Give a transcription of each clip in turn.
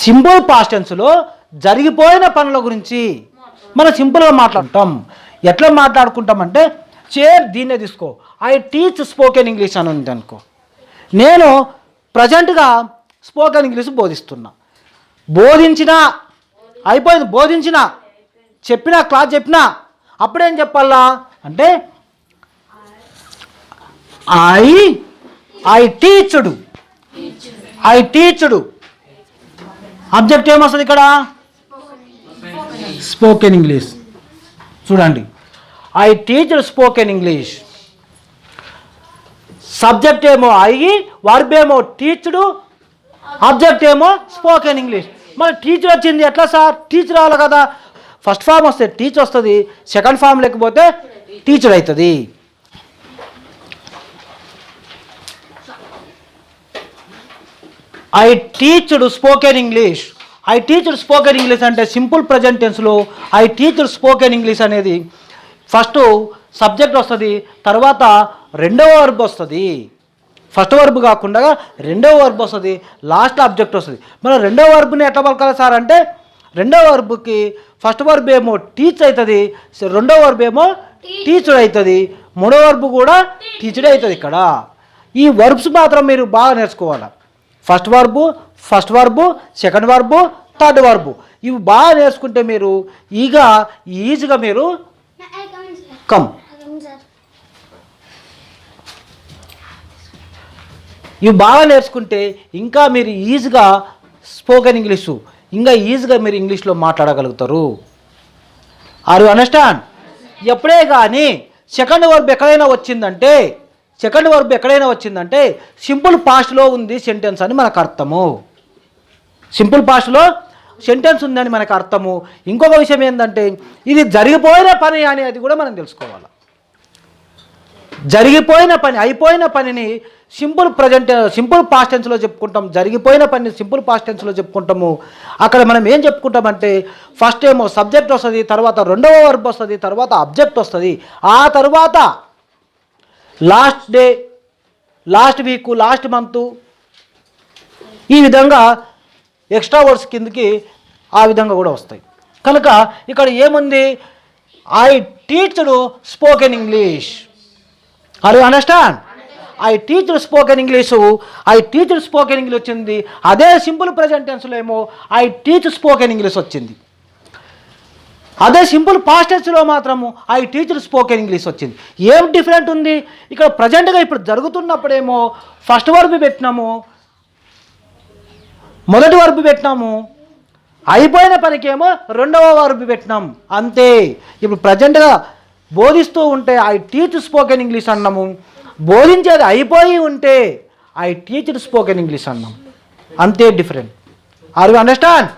Simple past టెన్స్లో జరిగిపోయిన పనుల గురించి మనం సింపుల్గా మాట్లాడతాం. ఎట్లా మాట్లాడుకుంటామంటే దీన్నే తీసుకో. ఐ టీచ్ స్పోకెన్ ఇంగ్లీష్ అని ఉంది అనుకో. నేను ప్రజెంట్గా స్పోకెన్ ఇంగ్లీష్ బోధిస్తున్నా. బోధించిన అయిపోయింది, బోధించిన చెప్పినా క్లాస్ చెప్పినా అప్పుడేం చెప్పాలా అంటే ఐ టీచ్డ్. అబ్జెక్ట్ ఏమొస్తుంది ఇక్కడ? Spoken English. చూడండి, I teached spoken English. Subject ఏమో ఐ, వర్బ్ ఏమో టీచ్డ్, ఆబ్జెక్ట్ ఏమో స్పోకెన్ ఇంగ్లీష్. మరి టీచర్ వచ్చింది ఎట్లా సార్? టీచర్ రావాలి కదా. ఫస్ట్ ఫామ్ వస్తే టీచ్ వస్తుంది, సెకండ్ ఫామ్ లేకపోతే టీచర్ అవుతుంది. I teached spoken English. I teached spoken English అంటే సింపుల్ ప్రజెంట్ టెన్స్లో ఐ టీచ్డ్ స్పోకెన్ ఇంగ్లీష్ అనేది ఫస్ట్ సబ్జెక్ట్ వస్తుంది, తర్వాత రెండవ వర్బ్ వస్తుంది. ఫస్ట్ వర్బ్ కాకుండా రెండవ వర్బ్ వస్తుంది, లాస్ట్ ఆబ్జెక్ట్ వస్తుంది. మనం రెండవ వర్బ్ని ఎట్లా పలకాలి సార్ అంటే రెండవ వర్బ్కి ఫస్ట్ వర్బ్ ఏమో టీచ్ అవుతుంది, రెండవ వర్బ్ ఏమో టీచర్ అవుతుంది, మూడవ వర్బ్ కూడా టీచర్ అవుతుంది. ఇక్కడ ఈ వర్బ్స్ మాత్రం మీరు బాగా నేర్చుకోవాలి. First verb, second verb, third verb ఇవి బాగా నేర్చుకుంటే మీరు ఈజీగా మీరు ఇవి బాగా నేర్చుకుంటే ఇంకా మీరు ఈజీగా స్పోకెన్ ఇంగ్లీషు ఇంకా ఈజీగా మీరు ఇంగ్లీష్లో మాట్లాడగలుగుతారు. Are you understand? ఎప్పుడే కానీ సెకండ్ వర్బ్ ఎక్కడైనా వచ్చిందంటే సింపుల్ పాస్ట్లో ఉంది సెంటెన్స్ అని మనకు అర్థము. సింపుల్ పాస్ట్లో సెంటెన్స్ ఉందని మనకు అర్థము. ఇంకొక విషయం ఏంటంటే ఇది జరిగిపోయిన పని అనేది కూడా మనం తెలుసుకోవాలి. జరిగిపోయిన పని, అయిపోయిన పనిని సింపుల్ పాస్ట్ టెన్స్లో చెప్పుకుంటాం. జరిగిపోయిన పనిని సింపుల్ పాస్ట్ టెన్స్లో చెప్పుకుంటాము. అక్కడ మనం ఏం చెప్పుకుంటామంటే ఫస్ట్ ఏమో సబ్జెక్ట్ వస్తుంది, తర్వాత రెండవ వర్బ్ వస్తుంది, తర్వాత అబ్జెక్ట్ వస్తుంది, ఆ తర్వాత last day, last week, last month ఈ విధంగా ఎక్స్ట్రా వర్డ్స్ కిందకి ఆ విధంగా కూడా వస్తాయి. కనుక ఇక్కడ ఏముంది? I teached spoken English. Are you understand? I teached spoken English. I teached spoken English వచ్చింది. అదే సింపుల్ ప్రజెంట్ టెన్స్లో ఏమో ఐ టీచ్ స్పోకెన్ ఇంగ్లీష్ వచ్చింది. అదే సింపుల్ పాస్ట్ టెన్స్లో మాత్రము ఐ టీచ్డ్ స్పోకెన్ ఇంగ్లీష్ వచ్చింది. ఏం డిఫరెంట్ ఉంది? ఇక్కడ ప్రజెంట్గా ఇప్పుడు జరుగుతున్నప్పుడేమో ఫస్ట్ వర్బ్ పెట్టినాము, మొదటి వర్బ్ పెట్టినాము, అయిపోయిన పనికేమో రెండవ వర్బ్ పెట్టినాం, అంతే. ఇప్పుడు ప్రజెంట్గా బోధిస్తూ ఉంటే ఐ టీచ్ స్పోకెన్ ఇంగ్లీష్ అన్నాము, బోధించేది అయిపోయి ఉంటే ఐ టీచ్డ్ స్పోకెన్ ఇంగ్లీష్ అన్నాం, అంతే different. Are you understand?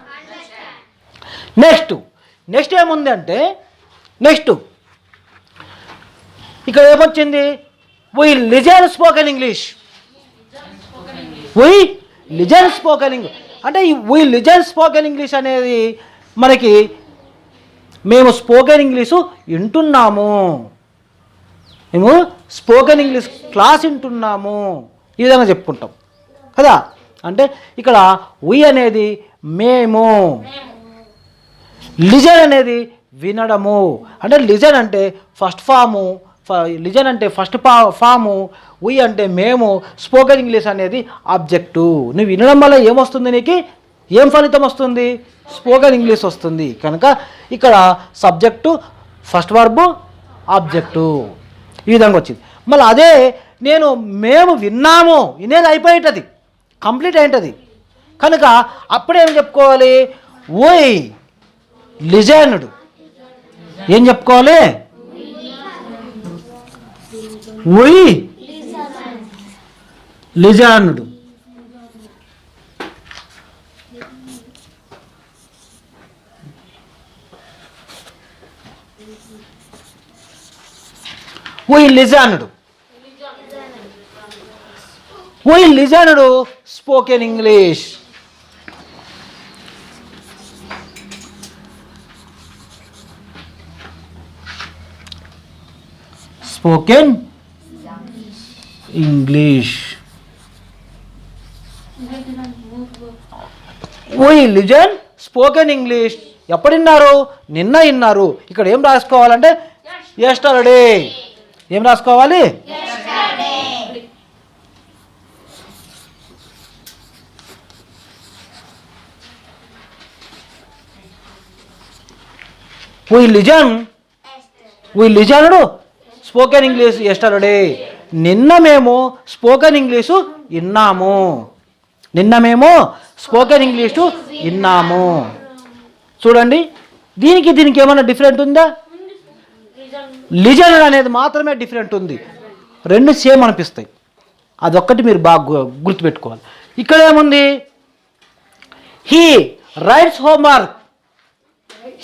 Next ఏముంది అంటే ఇక్కడ ఏమొచ్చింది? We listen spoken English. అంటే ఈ వి లిజన్ స్పోకెన్ ఇంగ్లీష్ అనేది మనకి మేము స్పోకెన్ ఇంగ్లీషు వింటున్నాము, మేము స్పోకెన్ ఇంగ్లీష్ క్లాస్ వింటున్నాము, ఈ విధంగా చెప్పుకుంటాం కదా. అంటే ఇక్కడ వి అనేది మేము, లిజన్ అనేది వినడము. అంటే లిజన్ అంటే ఫస్ట్ ఫాము, వి అంటే మేము, స్పోకెన్ ఇంగ్లీష్ అనేది ఆబ్జెక్టు. నువ్వు వినడం వల్ల ఏమొస్తుంది? నీకు ఏం ఫలితం వస్తుంది? స్పోకెన్ ఇంగ్లీష్ వస్తుంది. కనుక ఇక్కడ సబ్జెక్టు, ఫస్ట్ వర్బు, ఆబ్జెక్టు ఈ విధంగా వచ్చింది. మళ్ళీ అదే మేము విన్నాము, వినేది అయిపోయేటది, కంప్లీట్ అయింటుంది. కనుక అప్పుడేం చెప్పుకోవాలి? We listened. ఏం చెప్పుకోవాలి? We listened. We listened spoken English. Spoken English. We listen spoken English ఎప్పుడు విన్నారు? నిన్న విన్నారు. ఇక్కడ ఏం రాసుకోవాలంటే యెస్టర్డే. ఏం రాసుకోవాలి? We listened spoken English yesterday. నిన్న మేము స్పోకెన్ ఇంగ్లీషు విన్నాము. నిన్న మేము స్పోకెన్ ఇంగ్లీషు విన్నాము. చూడండి, దీనికి ఏమైనా డిఫరెంట్ ఉందా? లిజన్ అనేది మాత్రమే డిఫరెంట్ ఉంది. రెండు సేమ్ అనిపిస్తాయి. అదొక్కటి మీరు బాగా గుర్తుపెట్టుకోవాలి. ఇక్కడ ఏముంది? He writes homework.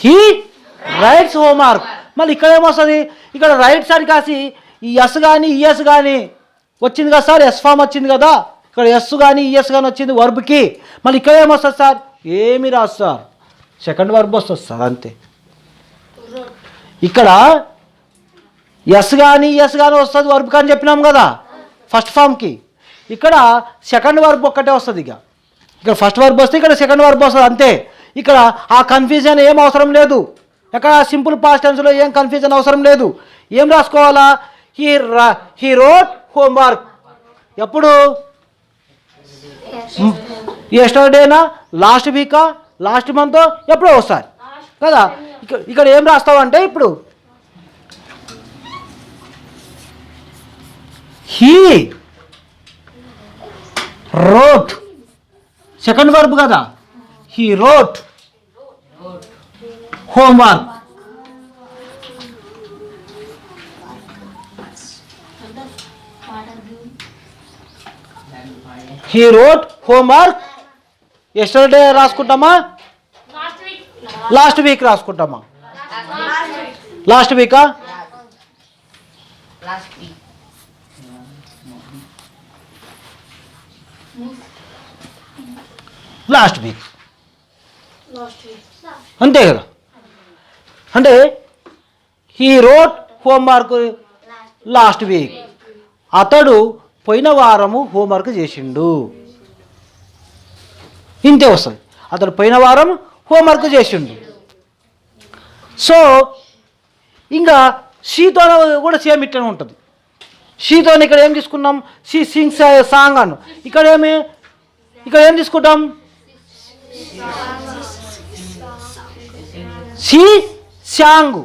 He writes homework. మళ్ళీ ఇక్కడ ఏమొస్తుంది? ఇక్కడ రైట్స్ అని కాసి ఈ ఎస్ కానీ ఈఎస్ కానీ వచ్చింది కదా సార్, ఎస్ ఫామ్ వచ్చింది కదా. ఇక్కడ ఎస్ కానీ ఈఎస్ కానీ వచ్చింది వర్బ్కి. మళ్ళీ ఇక్కడ ఏమొస్తుంది సార్? ఏమి రాదు సార్, సెకండ్ వర్బ్ వస్తుంది సార్, అంతే. ఇక్కడ ఎస్ కానీ ఈఎస్ కానీ వస్తుంది వర్బ్ కానీ చెప్పినాం కదా ఫస్ట్ ఫామ్కి. ఇక్కడ సెకండ్ వర్బ్ ఒక్కటే వస్తుంది. ఇక్కడ ఫస్ట్ వర్బ్ వస్తే ఇక్కడ సెకండ్ వర్బ్ వస్తుంది, అంతే. ఇక్కడ ఆ కన్ఫ్యూజన్ ఏం అవసరం లేదు. ఎక్కడ సింపుల్ పాస్ట్ టెన్స్లో ఏం కన్ఫ్యూజన్ అవసరం లేదు. ఏం రాసుకోవాలా? He wrote homework. ఎప్పుడు? యెస్టర్డేనా, లాస్ట్ వీకా, లాస్ట్ మంత్, ఎప్పుడో ఒకసారి కదా. ఇక్కడ ఏం రాస్తావంటే ఇప్పుడు హీ రోట్ సెకండ్ వర్బ్ కదా. He wrote homework. He wrote homework yesterday రాసుకుంటామా, లాస్ట్ వీక్ రాసుకుంటామా? లాస్ట్ వీకా? లాస్ట్ వీక్, అంతే కదా. అంటే he wrote homework last week. అతడు పోయిన వారము హోంవర్క్ చేసిండు, ఇంతే వస్తుంది. అతడు పోయిన వారం హోంవర్క్ చేసిండు. సో ఇంకా షీతో కూడా సేమ్ ఇట్లనే ఉంటుంది. షీతో ఇక్కడ ఏం తీసుకున్నాం? షీ సింగ్స్ సాంగ్ అను. ఇక్కడ ఏం తీసుకుంటాం? She sang,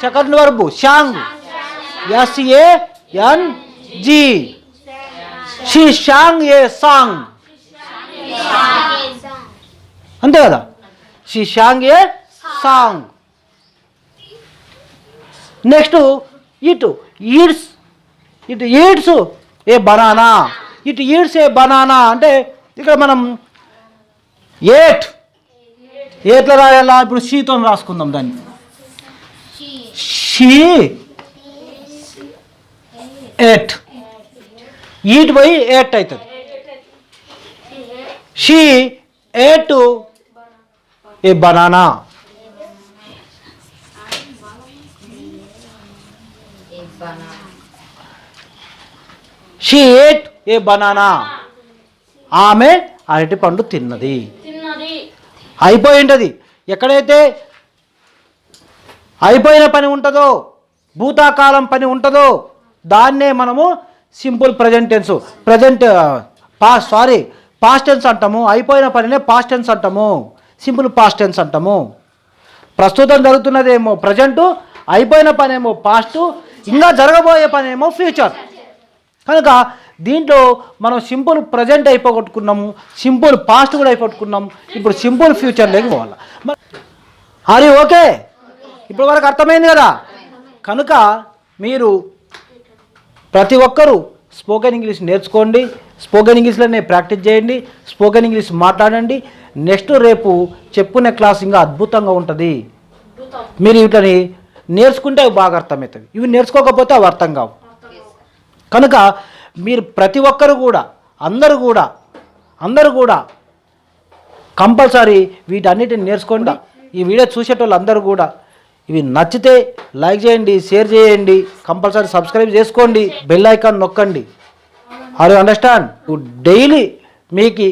second verb sang, SANG. She sang A song, అంతే కదా. She sang A song. Next ఇటు ఈట్స్ ఏ బనానా. ఇటు ఈట్స్ ఏ బనానా అంటే ఇక్కడ మనం ఏట్లా రాయాలా? ఇప్పుడు షీతో రాసుకుందాం దాన్ని. షీ ఎట్, ఈట్ పోయి ఎట్ అవుతుంది. She at a banana. She at a banana. ఆమె అరటి పండు తిన్నది. అయిపోయి ఉంటుంది. ఎక్కడైతే అయిపోయిన పని ఉంటుందో, భూతకాలం పని ఉంటుందో దాన్నే మనము simple present tense, past tense అంటాము. అయిపోయిన పనినే పాస్ట్ టెన్స్ అంటాము, సింపుల్ పాస్ట్ టెన్స్ అంటాము. ప్రస్తుతం జరుగుతున్నదేమో ప్రజెంటు, అయిపోయిన పనేమో పాస్ట్, ఇంకా జరగబోయే పనేమో ఫ్యూచర్. కనుక దీంట్లో మనం సింపుల్ ప్రజెంట్ అయిపోగొట్టుకున్నాము, సింపుల్ పాస్ట్ కూడా అయిపోగొట్టుకున్నాము. ఇప్పుడు సింపుల్ ఫ్యూచర్లోకి పోవాలి. అది ఓకే, ఇప్పుడు వరకు అర్థమైంది కదా. కనుక మీరు ప్రతి ఒక్కరూ స్పోకెన్ ఇంగ్లీష్ నేర్చుకోండి, స్పోకెన్ ఇంగ్లీష్లోనే ప్రాక్టీస్ చేయండి, స్పోకెన్ ఇంగ్లీష్ మాట్లాడండి. నెక్స్ట్ రేపు చెప్పుకునే క్లాస్ ఇంకా అద్భుతంగా ఉంటుంది. మీరు వీటిని నేర్చుకుంటే అవి బాగా అర్థమవుతుంది, ఇవి నేర్చుకోకపోతే అవి అర్థం కావు. కనుక మీరు ప్రతి ఒక్కరు కూడా అందరూ కూడా కంపల్సరీ వీటన్నిటిని నేర్చుకోండి. ఈ వీడియో చూసేటోళ్ళు అందరూ కూడా ఇవి నచ్చితే లైక్ చేయండి, షేర్ చేయండి, కంపల్సరీ సబ్స్క్రైబ్ చేసుకోండి, బెల్ ఐకాన్ నొక్కండి. Are you understand? డైలీ మీకు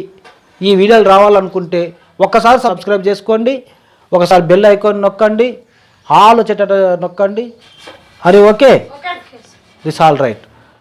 ఈ వీడియోలు రావాలనుకుంటే ఒక్కసారి సబ్స్క్రైబ్ చేసుకోండి, ఒకసారి బెల్ ఐకాన్ నొక్కండి, ఆల్ వచ్చేటట్టు నొక్కండి. అది ఓకే, ఇట్స్ ఆల్ రైట్.